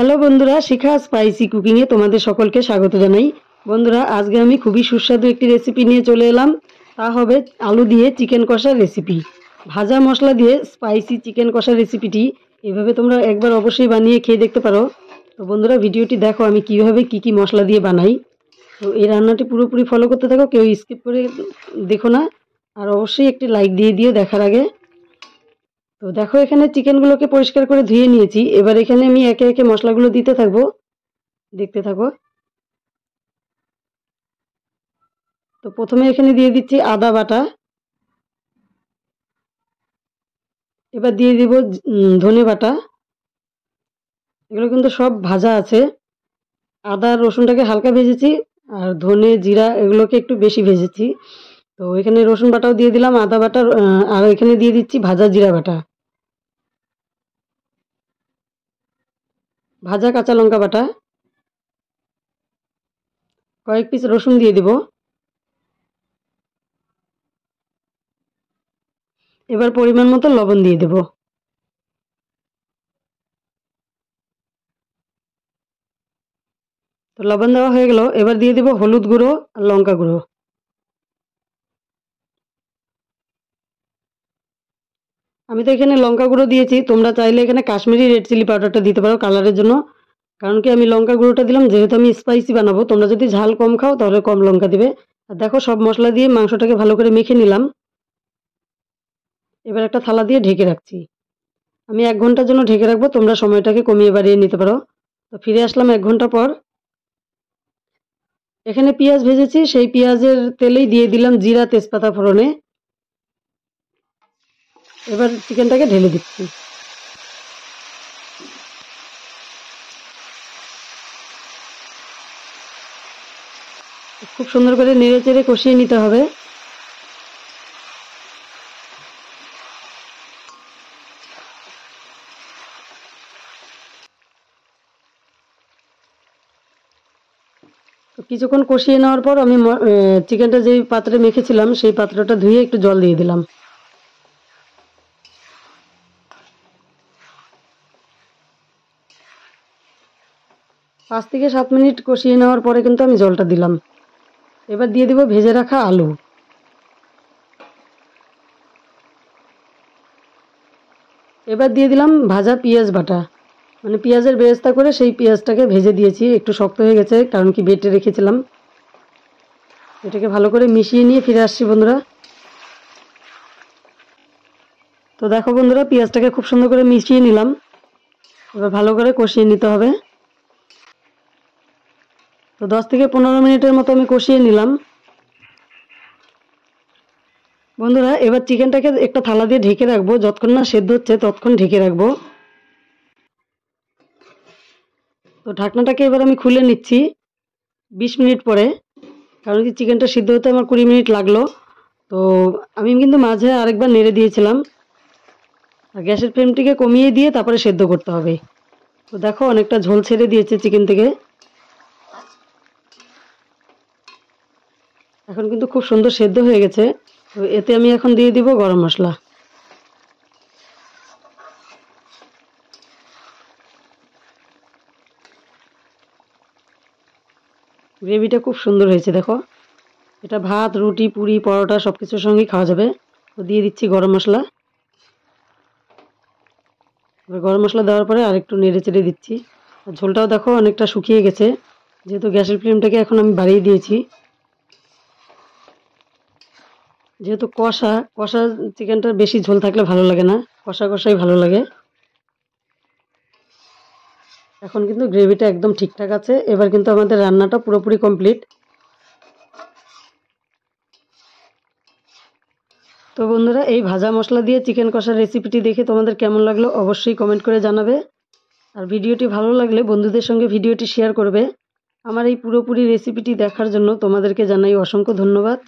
Hello বন্ধুরা, শিখা spicy কুকিংয়ে তোমাদের সকলকে স্বাগত জানাই। বন্ধুরা, আজকে আমি খুবই সুস্বাদু একটি রেসিপি নিয়ে চলে এলাম। তা হবে আলু দিয়ে চিকেন কষার রেসিপি। ভাজা মশলা দিয়ে স্পাইসি চিকেন কষার রেসিপিটি এভাবে তোমরা একবার অবশ্যই বানিয়ে খেয়ে দেখতে পারো। তো বন্ধুরা, ভিডিওটি দেখো আমি কীভাবে কী মশলা দিয়ে বানাই। তো এই রান্নাটি পুরোপুরি ফলো করতে থাকো, কেউ স্কিপ করে দেখো না। আর অবশ্যই একটি লাইক দিয়ে দিও দেখার আগে। তো দেখো, এখানে চিকেনগুলোকে পরিষ্কার করে ধুয়ে নিয়েছি। এবার এখানে আমি একে একে মশলাগুলো দিতে থাকবো, দেখতে থাকো। তো প্রথমে এখানে দিয়ে দিচ্ছি আদা বাটা, এবার দিয়ে দিব ধনে বাটা। এগুলো কিন্তু সব ভাজা আছে। আদা রসুনটাকে হালকা ভেজেছি, আর ধনে জিরা এগুলোকে একটু বেশি ভেজেছি। তো এখানে রসুন বাটাও দিয়ে দিলাম, আদা বাটা, আর এখানে দিয়ে দিচ্ছি ভাজা জিরা বাটা, ভাজা কাঁচা লঙ্কা বাটা, কয়েক পিস রসুন দিয়ে দিব। এবার পরিমাণ মতো লবণ দিয়ে দেব। তো লবণ দেওয়া হয়ে গেল, এবার দিয়ে দেব হলুদ গুঁড়ো আর লঙ্কা গুঁড়ো। আমি তো এখানে লঙ্কা গুঁড়ো দিয়েছি, তোমরা চাইলে এখানে কাশ্মীরি রেড চিলি পাউডারটা দিতে পারো কালারের জন্য। কারণ কি আমি লঙ্কা গুঁড়োটা দিলাম যেহেতু আমি স্পাইসি বানাবো, তোমরা যদি ঝাল কম খাও তাহলে কম লঙ্কা দিবে। আর দেখো, সব মশলা দিয়ে মাংসটাকে ভালো করে মেখে নিলাম। এবার একটা থালা দিয়ে ঢেকে রাখছি। আমি 1 ঘন্টার জন্য ঢেকে রাখবো, তোমরা সময়টাকে কমিয়ে বাড়িয়ে নিতে পারো। তো ফিরে আসলাম 1 ঘন্টা পর। এখানে পেঁয়াজ ভেজেছি, সেই পেঁয়াজের তেলেই দিয়ে দিলাম জিরা তেজপাতা ফোড়নে। এবার চিকেনটাকে ঢেলে দিচ্ছি। খুব সুন্দর করে নেড়ে চেড়ে কষিয়ে নিতে হবে। তো কিছুক্ষণ কষিয়ে নেওয়ার পর আমি চিকেনটা যেই পাত্রে মেখেছিলাম সেই পাত্রটা ধুয়ে একটু জল দিয়ে দিলাম। 5 থেকে 7 মিনিট কষিয়ে নেওয়ার পরে কিন্তু আমি জলটা দিলাম। এবার দিয়ে দিব ভেজে রাখা আলু। এবার দিয়ে দিলাম ভাজা পেঁয়াজ বাটা, মানে পেঁয়াজের বেরেস্তা করে সেই পেঁয়াজটাকে ভেজে দিয়েছি। একটু শক্ত হয়ে গেছে কারণ কি বেটে রেখেছিলাম। এটাকে ভালো করে মিশিয়ে নিয়ে ফিরে আসছি বন্ধুরা। তো দেখো বন্ধুরা, পেঁয়াজটাকে খুব সুন্দর করে মিশিয়ে নিলাম। এবার ভালো করে কষিয়ে নিতে হবে। তো 10 থেকে 15 মিনিটের মতো আমি কষিয়ে নিলাম বন্ধুরা। এবার চিকেনটাকে একটা থালা দিয়ে ঢেকে রাখবো, যতক্ষণ না সেদ্ধ হচ্ছে ততক্ষণ ঢেকে রাখবো। তো ঢাকনাটাকে এবার আমি খুলে নিচ্ছি 20 মিনিট পরে, কারণ কি চিকেনটা সিদ্ধ হতে আমার 20 মিনিট লাগলো। তো আমি কিন্তু মাঝে আরেকবার নেড়ে দিয়েছিলাম। আর গ্যাসের ফ্লেমটিকে কমিয়ে দিয়ে তারপরে সেদ্ধ করতে হবে। তো দেখো, অনেকটা ঝোল ছেড়ে দিয়েছে চিকেন থেকে। এখন কিন্তু খুব সুন্দর সেদ্ধ হয়ে গেছে। তো এতে আমি এখন দিয়ে দিব গরম মশলা। গ্রেভিটা খুব সুন্দর হয়েছে দেখো। এটা ভাত, রুটি, পুরি, পরোটা সব কিছুর সঙ্গেই খাওয়া যাবে। তো দিয়ে দিচ্ছি গরম মশলা। এবার গরম মশলা দেওয়ার পরে আরেকটু নেড়ে চেড়ে দিচ্ছি। আর ঝোলটাও দেখো অনেকটা শুকিয়ে গেছে, যেহেতু গ্যাসের ফ্লেমটাকে এখন আমি বাড়িয়ে দিয়েছি। যেহেতু কষা কষা চিকেনটার বেশি ঝোল থাকলে ভালো লাগে না, কষা কষাই ভালো লাগে। এখন কিন্তু গ্রেভিটা একদম ঠিকঠাক আছে। এবার কিন্তু আমাদের রান্নাটা পুরোপুরি কমপ্লিট। তো বন্ধুরা, এই ভাজা মশলা দিয়ে চিকেন কষার রেসিপিটি দেখে তোমাদের কেমন লাগলো অবশ্যই কমেন্ট করে জানাবে। আর ভিডিওটি ভালো লাগলে বন্ধুদের সঙ্গে ভিডিওটি শেয়ার করবে। আমার এই পুরোপুরি রেসিপিটি দেখার জন্য তোমাদেরকে জানাই অসংখ্য ধন্যবাদ।